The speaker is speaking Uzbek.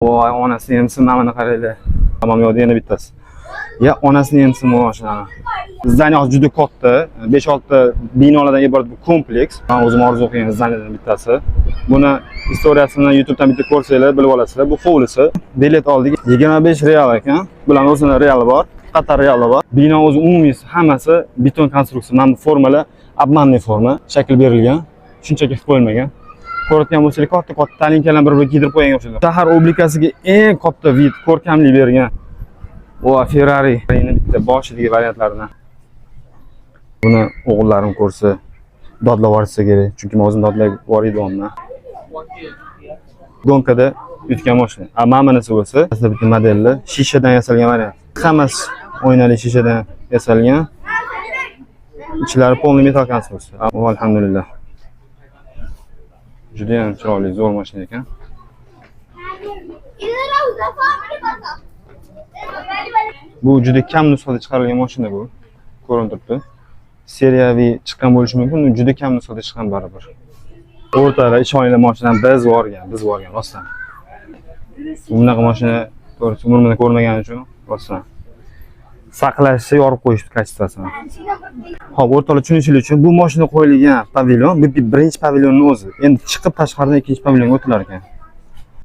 Voy, onasining ham simamini qaranglar. Tamam, yo'q, yana bittasi. Ya, onasining ham simi mashinani. Zdaniya juda katta, 5-6 binolardan iborat bu kompleks. Men o'zim orzu qilgan zdaniyadan bittasi. Buni istoriyasini YouTubedan bitta ko'rsanglar bilib olasizlar. Bu hovlisi. Bilet oldik 25 real ekan. Bular o'zini reali bor, Qatar reali bor. Bino o'zi umumiy hammasi beton konstruksiya. Mana bu formalar obmanniy forma, shakl berilgan. Shunchaki qilib qo'yilmagan. Ko'rayotgan bo'lsangiz, katta talinkalarni bir-biriga kiydirib qo'ygan o'xshaydi. Shahar oblikasiga eng katta vid, ko'rkamlik bergan. O Ferrari bitta boshidagi variantlardan. Buni o'g'illarim ko'rsa, dodlab yuborsa kerak, chunki men o'zim dodlab yuboryapman. Gonkada yutgan mashina. Mana bunisi bo'lsa, aslida bitta modelli, shishadan yasalgan variant. Hammasi oynali shishadan yasalgan. Ichlari polniy metal konstruksiya. Alhamdulillah. Juda ham chiroyli, zo'r mashina ekan. Bu juda kam nusxada chiqarilgan mashina bu. Ko'rinib turibdi. Seriyaviy chiqqan bo'lishi mumkin, juda kam nusxada chiqqan baribir. O'rtada ishoninglar mashinam biz borgan rostdan. Bunaqa mashina to'g'risi umrimda ko'rmaganim uchun rostdan. Saqlashni yorib qo'yishdi kachesini. Xo'p, o'rtoqlar tushunishingiz uchun bu mashina qo'yilgan pavilyon, bu birinchi pavilyonning o'zi. Endi chiqib tashqaridan ikkinchi pavilyonga o'tilar ekan.